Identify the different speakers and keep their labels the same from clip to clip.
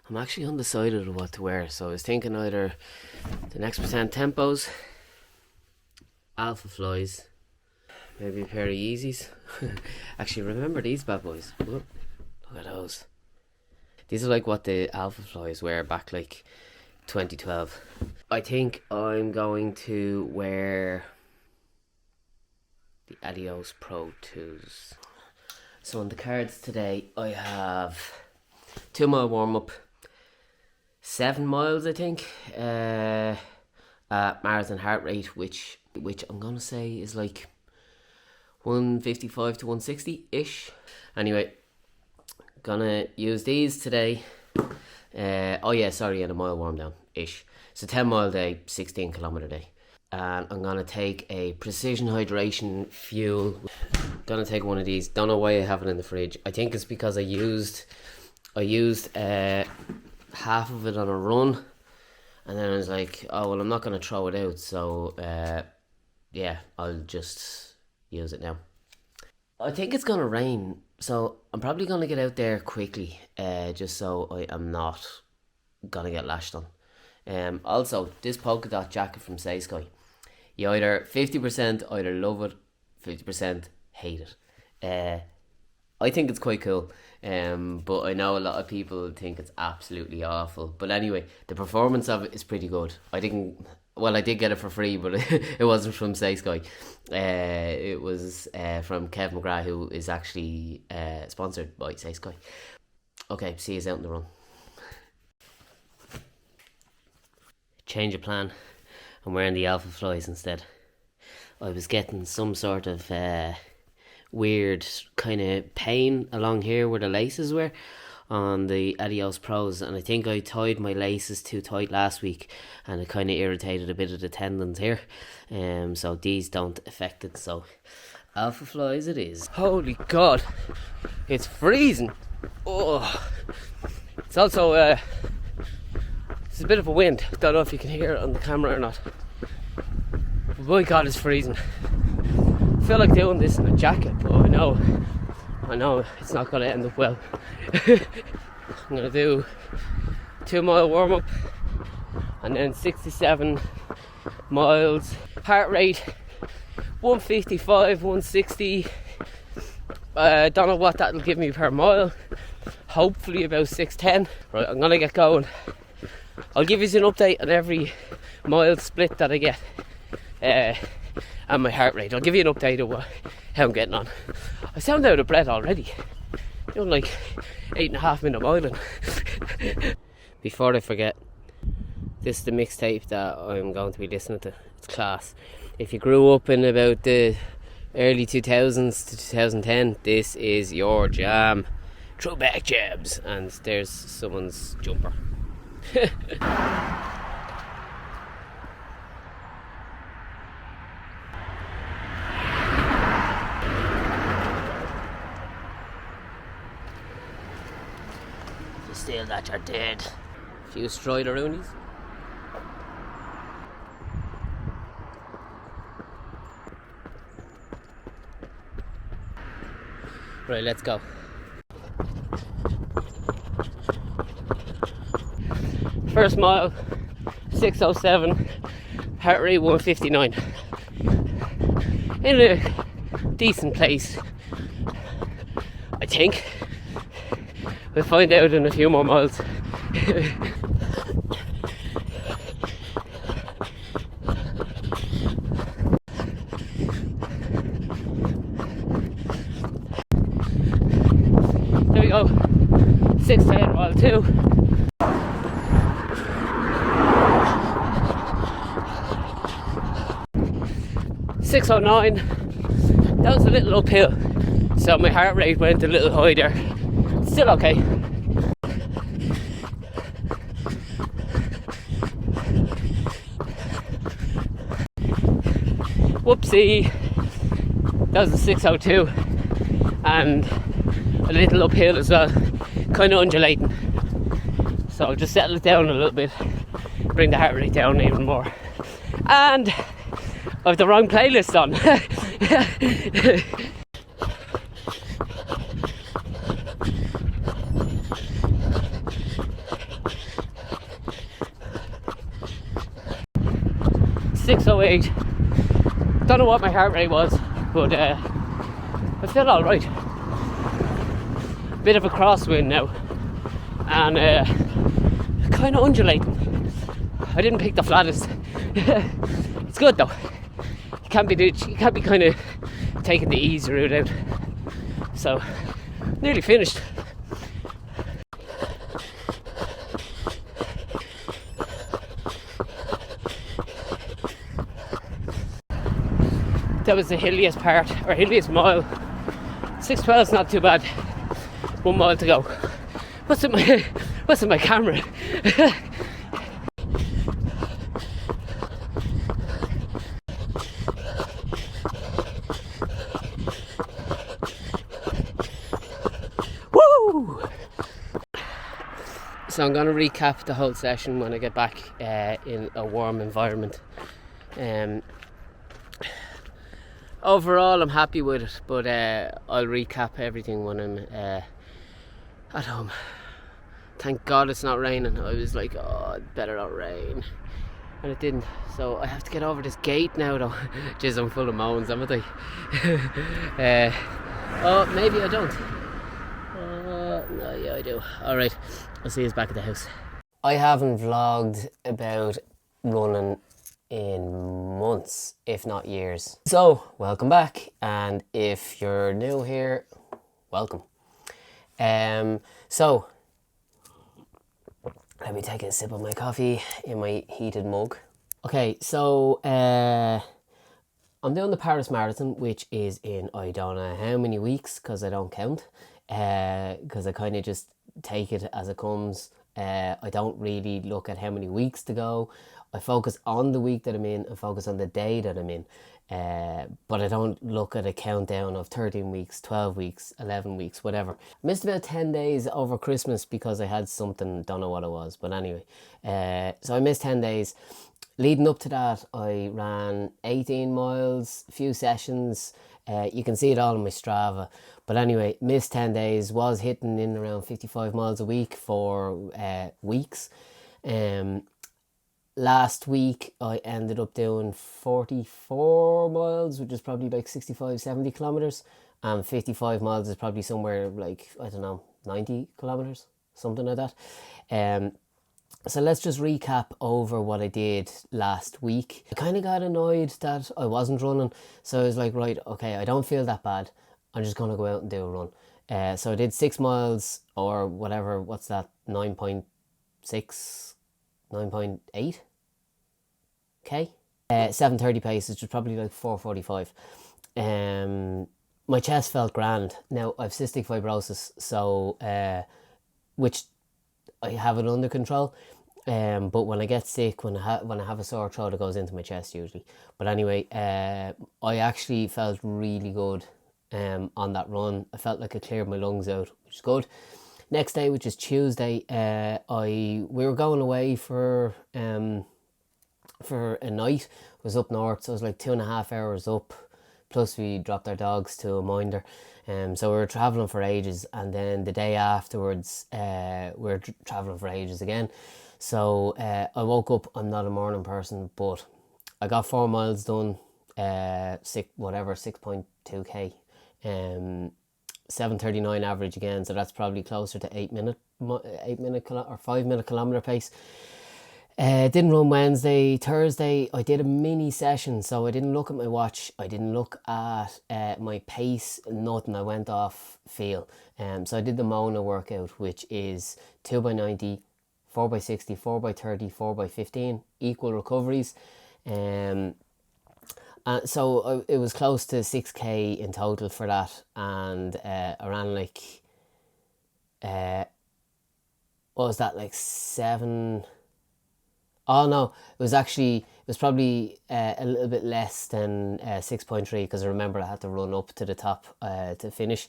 Speaker 1: I'm actually undecided of what to wear, so I was thinking either the Next Percent Tempos, Alpha Flies, maybe a pair of Yeezys. Actually, remember these bad boys? Look at those. These are like what the Alpha Flies wear back like 2012. I think I'm going to wear the Adios Pro 2s. So on the cards today, I have 2 mile warm up, 7 miles I think, at marathon heart rate, which I'm gonna say is like 155 to 160 ish. Anyway, gonna use these today. And a mile warm down ish. So 10 mile day, 16 kilometer day. And I'm gonna take a precision hydration fuel. Gonna take one of these. Don't know why I have it in the fridge. I think it's because I used half of it on a run, and then I was like, oh well, I'm not gonna throw it out, so yeah, I'll just use it now. I think it's gonna rain, so I'm probably gonna get out there quickly, just so I am not gonna get lashed on. Also, this polka dot jacket from Say Sky, you either 50% either love it, 50% hate it. I think it's quite cool, but I know a lot of people think it's absolutely awful. But anyway, the performance of it is pretty good. I did get it for free, but it wasn't from Say Sky. It was from Kev McGrath, who is actually sponsored by Say Sky. Okay, see you out in the run. Change of plan. I'm wearing the Alpha Flies instead. I was getting some sort of weird kind of pain along here where the laces were on the Adios Pros, and I think I tied my laces too tight last week and it kind of irritated a bit of the tendons here, so these don't affect it. So Alpha Flies it is. Holy god, it's freezing. Oh, it's also it's a bit of a wind. Don't know if you can hear it on the camera or not, but my god, it's freezing. I feel like doing this in a jacket, but I know it's not going to end up well. I'm going to do 2 mile warm up and then 67 miles, heart rate 155, 160. Don't know what that'll give me per mile, hopefully about 610. Right, I'm going to get going. I'll give you an update on every mile split that I get. And my heart rate. I'll give you an update of how I'm getting on. I sound out of breath already. Doing like 8.5 minute miling. Before I forget, this is the mixtape that I'm going to be listening to. It's class. If you grew up in about the early 2000s to 2010, this is your jam. Throwback jabs. And there's someone's jumper. Still that you're dead. A few Strideroonies. Right, let's go. First mile, 6:07, heart rate 159. In a decent place, I think. We'll find out in a few more miles. There we go. 6:10 mile 2. $6:09. That was a little uphill, so my heart rate went a little high there. Still okay. Whoopsie. That was a 6:02 and a little uphill as well, kind of undulating. So I'll just settle it down a little bit, bring the heart rate down even more. And I have the wrong playlist on. 6:08. Don't know what my heart rate was, but I feel alright. Bit of a crosswind now, and kind of undulating. I didn't pick the flattest. It's good though. You can't be kind of taking the easy route out. So, nearly finished. That was the hilliest part, or hilliest mile. 6:12 is not too bad. 1 mile to go. What's in my camera? Woo! So I'm going to recap the whole session when I get back in a warm environment. Overall, I'm happy with it, but I'll recap everything when I'm at home. Thank God it's not raining. I was like, oh, it better not rain. And it didn't. So I have to get over this gate now, though. Jeez, I'm full of moans, haven't I? Oh, maybe I don't. No, yeah, I do. Alright, I'll see you back at the house. I haven't vlogged about running in months, if not years. So, welcome back, and if you're new here, welcome. So, let me take a sip of my coffee in my heated mug. Okay, so I'm doing the Paris Marathon, which is in I don't know how many weeks, because I don't count, because I kind of just take it as it comes. I don't really look at how many weeks to go. I focus on the week that I'm in and focus on the day that I'm in. But I don't look at a countdown of 13 weeks, 12 weeks, 11 weeks, whatever. I missed about 10 days over Christmas because I had something, don't know what it was. But anyway, so I missed 10 days. Leading up to that, I ran 18 miles, a few sessions. You can see it all on my Strava. But anyway, missed 10 days, was hitting in around 55 miles a week for weeks. Last week, I ended up doing 44 miles, which is probably like 65, 70 kilometres. And 55 miles is probably somewhere like, I don't know, 90 kilometres, something like that. So let's just recap over what I did last week. I kind of got annoyed that I wasn't running. So I was like, right, okay, I don't feel that bad. I'm just going to go out and do a run. So I did 6 miles or whatever, what's that, 9.6, 9.8? Okay. 7:30 pace, which was probably like 4:45. My chest felt grand. Now, I've cystic fibrosis, so, which I have it under control. But when I get sick, when I have a sore throat, it goes into my chest usually. But anyway, I actually felt really good on that run. I felt like I cleared my lungs out, which is good. Next day, which is Tuesday, we were going away for a night. It was up north, so it was like 2.5 hours up, plus we dropped our dogs to a minder. So we were travelling for ages, and then the day afterwards we were travelling for ages again. So I woke up, I'm not a morning person, but I got 4 miles done, 6.2k, 7:39 average again, so that's probably closer to 5 minute kilometre pace. Didn't run Wednesday. Thursday I did a mini session, so I didn't look at my watch, I didn't look at my pace, nothing. I went off feel. So I did the Mona workout, which is 2x90, 4x60, 4x30, 4x15, equal recoveries. So it was close to 6k in total for that, and I ran like, what was that, like 7... Oh no, it was probably a little bit less than 6.3, because I remember I had to run up to the top to finish.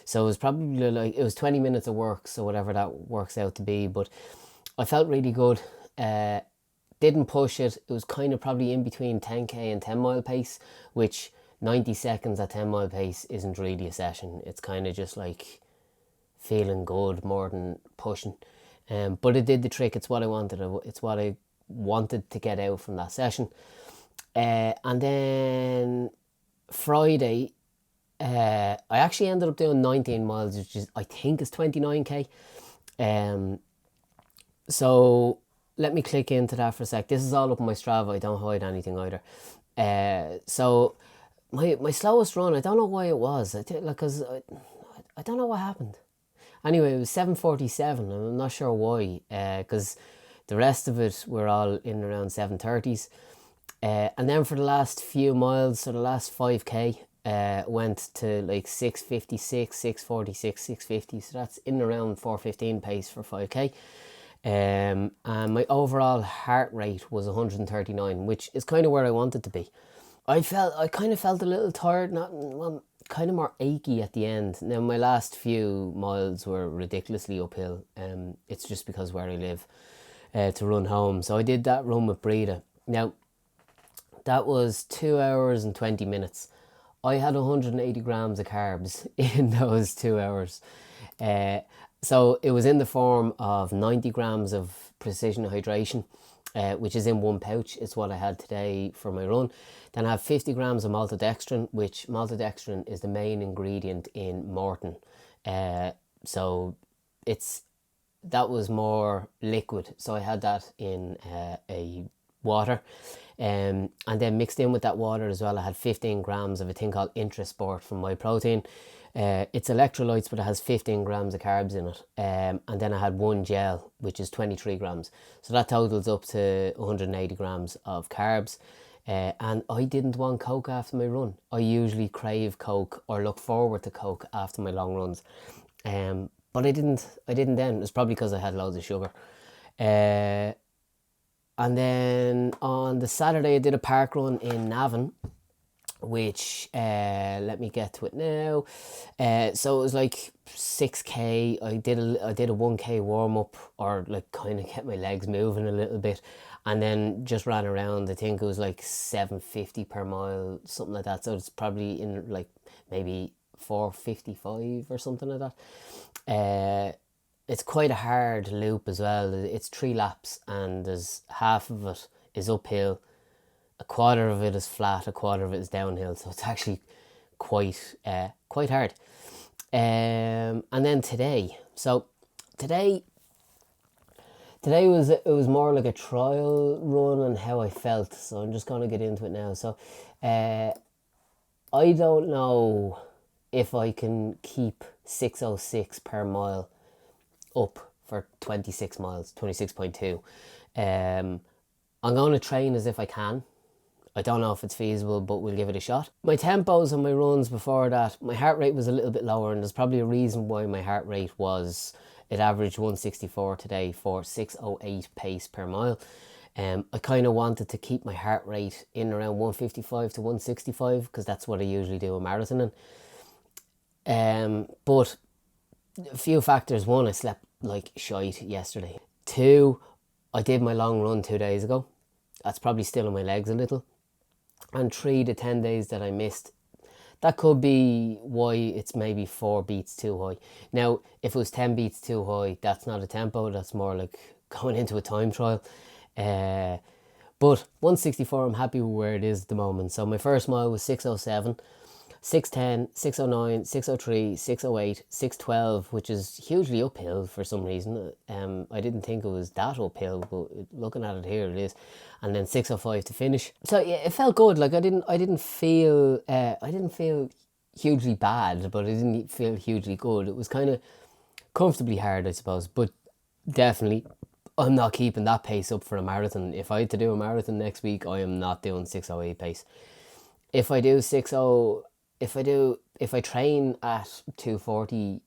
Speaker 1: So it was probably like, it was 20 minutes of work, so whatever that works out to be. But I felt really good. Didn't push it. It was kind of probably in between 10k and 10 mile pace, which 90 seconds at 10 mile pace isn't really a session. It's kind of just like feeling good more than pushing. But it did the trick. It's what I wanted. It's what I wanted to get out from that session. And then Friday, I actually ended up doing 19 miles, which is, I think, is 29k. So let me click into that for a sec. This is all up on my Strava. I don't hide anything either. So my slowest run, I don't know why it was. Cause I don't know what happened. Anyway, it was 7:47. I'm not sure why. Because the rest of it were all in around 7:30s. And then for the last few miles, so the last 5k, went to like 6:56, 6:46, 6:50. So that's in around 4:15 pace for 5k. And my overall heart rate was 139, which is kind of where I wanted to be. I kind of felt a little tired, kind of more achy at the end. Now my last few miles were ridiculously uphill. It's just because where I live, to run home. So I did that run with Breda. Now that was 2 hours and 20 minutes. I had 180 grams of carbs in those 2 hours. So it was in the form of 90 grams of precision hydration, which is in one pouch. It's what I had today for my run. Then I have 50 grams of maltodextrin, which maltodextrin is the main ingredient in Morton. So that was more liquid. So I had that in a water. And then mixed in with that water as well, I had 15 grams of a thing called Intrasport from My Protein. It's electrolytes, but it has 15 grams of carbs in it. And then I had one gel, which is 23 grams. So that totals up to 180 grams of carbs. And I didn't want Coke after my run. I usually crave Coke or look forward to Coke after my long runs. But I didn't then. It's probably because I had loads of sugar. And then on the Saturday I did a park run in Navan, which, let me get to it now. So it was like 6k. I did a 1k warm up, or like kind of get my legs moving a little bit, and then just ran around. I think it was like 750 per mile, something like that. So it's probably in like maybe 455 or something like that. It's quite a hard loop as well. It's 3 laps, and there's half of it is uphill, a quarter of it is flat, a quarter of it is downhill. So it's actually quite hard. And then today, today was more like a trial run and how I felt. So I'm just gonna get into it now. So I don't know if I can keep 6:06 per mile up for 26 miles, 26.2. I'm going to train as if I can. I don't know if it's feasible, but we'll give it a shot. My tempos on my runs before that, my heart rate was a little bit lower, and there's probably a reason why my heart rate it averaged 164 today for 6:08 pace per mile. I kind of wanted to keep my heart rate in around 155 to 165 because that's what I usually do a marathon in. But a few factors. One, I slept like shite yesterday. Two, I did my long run 2 days ago. That's probably still in my legs a little. And 3, the 10 days that I missed. That could be why it's maybe 4 beats too high. Now, if it was 10 beats too high, that's not a tempo. That's more like going into a time trial. But 164, I'm happy with where it is at the moment. So my first mile was 6:07. 6:10, 6:09, 6:03, 6:08, 6:12, which is hugely uphill for some reason. I didn't think it was that uphill, but looking at it here, it is. And then 6:05 to finish. So yeah, it felt good. Like I didn't feel hugely bad, but I didn't feel hugely good. It was kind of comfortably hard, I suppose. But definitely, I'm not keeping that pace up for a marathon. If I had to do a marathon next week, I am not doing 6:08 pace. If I do 6:0. If I train at 240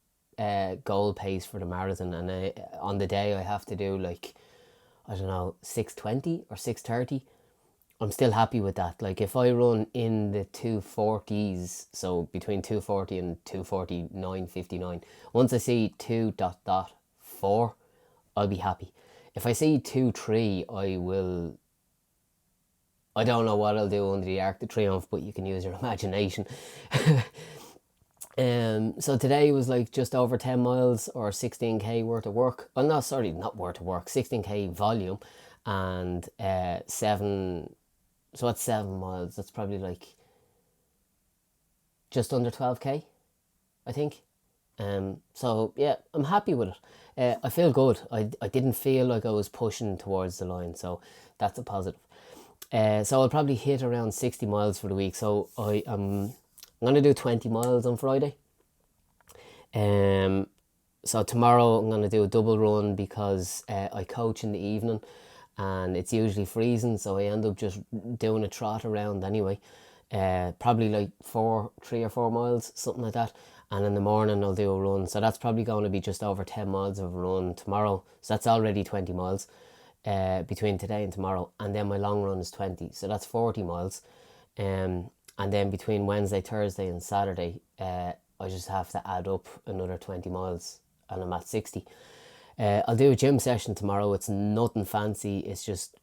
Speaker 1: goal pace for the marathon, and on the day I have to do like, I don't know, 6:20 or 6:30, I'm still happy with that. Like if I run in the 240s, so between 240 and 249.59, once I see 2.4, I'll be happy. If I see 2.3, I don't know what I'll do under the Arc de Triomphe, but you can use your imagination. So today was like just over 10 miles or 16k worth of work. Well, no, sorry, not worth of work, 16k volume, and 7 So that's 7 miles. That's probably like just under 12k, I think. So yeah, I'm happy with it. I feel good. I didn't feel like I was pushing towards the line, so that's a positive. So I'll probably hit around 60 miles for the week. So I'm gonna do 20 miles on Friday. So tomorrow I'm gonna do a double run because I coach in the evening, and it's usually freezing, so I end up just doing a trot around anyway. Probably like 3 or 4 miles, something like that. And in the morning I'll do a run, so that's probably going to be just over 10 miles of a run tomorrow. So that's already 20 miles between today and tomorrow. And then my long run is 20, so that's 40 miles. And then between Wednesday, Thursday, and Saturday, I just have to add up another 20 miles, and I'm at 60. I'll do a gym session tomorrow. It's nothing fancy. It's just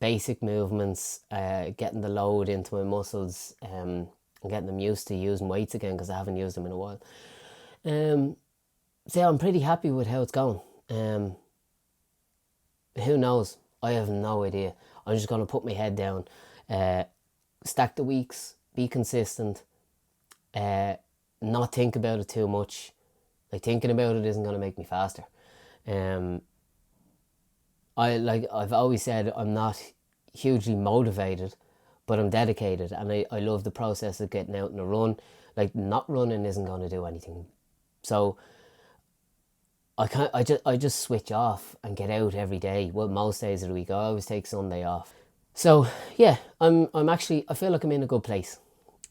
Speaker 1: basic movements, getting the load into my muscles, and getting them used to using weights again because I haven't used them in a while. So yeah, I'm pretty happy with how it's going. Who knows? I have no idea. I'm just going to put my head down, stack the weeks, be consistent, not think about it too much. Like, thinking about it isn't going to make me faster. I've always said I'm not hugely motivated, but I'm dedicated, and I love the process of getting out on a run. Like, not running isn't going to do anything. So I just switch off and get out every day. Well, most days of the week. I always take Sunday off. So yeah, I'm actually, I feel like I'm in a good place,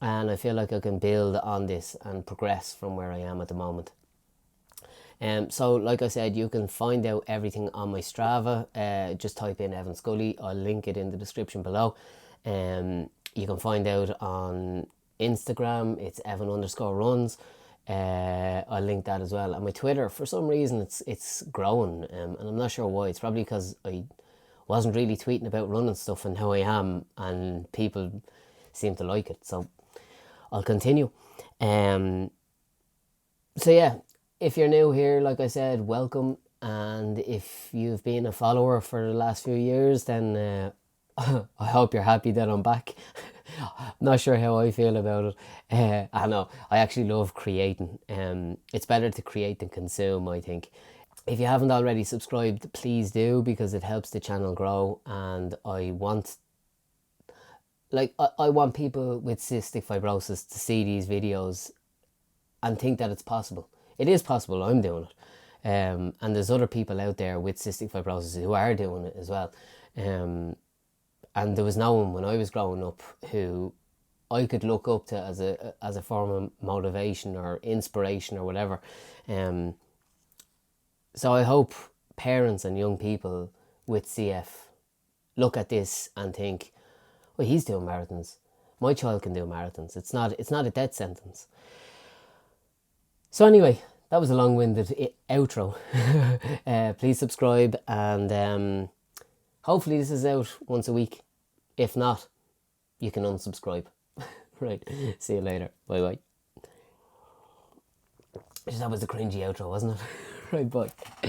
Speaker 1: and I feel like I can build on this and progress from where I am at the moment. So like I said, you can find out everything on my Strava. Just type in Evan Scully. I'll link it in the description below. You can find out on Instagram. It's Evan_runs. I'll link that as well. And my Twitter, for some reason, it's growing, and I'm not sure why. It's probably because I wasn't really tweeting about running stuff, and now I am, and people seem to like it. So I'll continue. So yeah, if you're new here, like I said, welcome. And if you've been a follower for the last few years, then I hope you're happy that I'm back. Not sure how I feel about it. I know, I actually love creating. It's better to create than consume, I think. If you haven't already subscribed, please do, because it helps the channel grow. And I want people with cystic fibrosis to see these videos and think that it's possible. It is possible. I'm doing it. And there's other people out there with cystic fibrosis who are doing it as well. And there was no one when I was growing up who I could look up to as a form of motivation or inspiration or whatever. So I hope parents and young people with CF look at this and think, well, he's doing marathons. My child can do marathons. It's not a death sentence. So anyway, that was a long-winded outro. Please subscribe, and hopefully this is out once a week. If not, you can unsubscribe. Right, see you later. Bye bye. That was a cringy outro, wasn't it? Right, bye.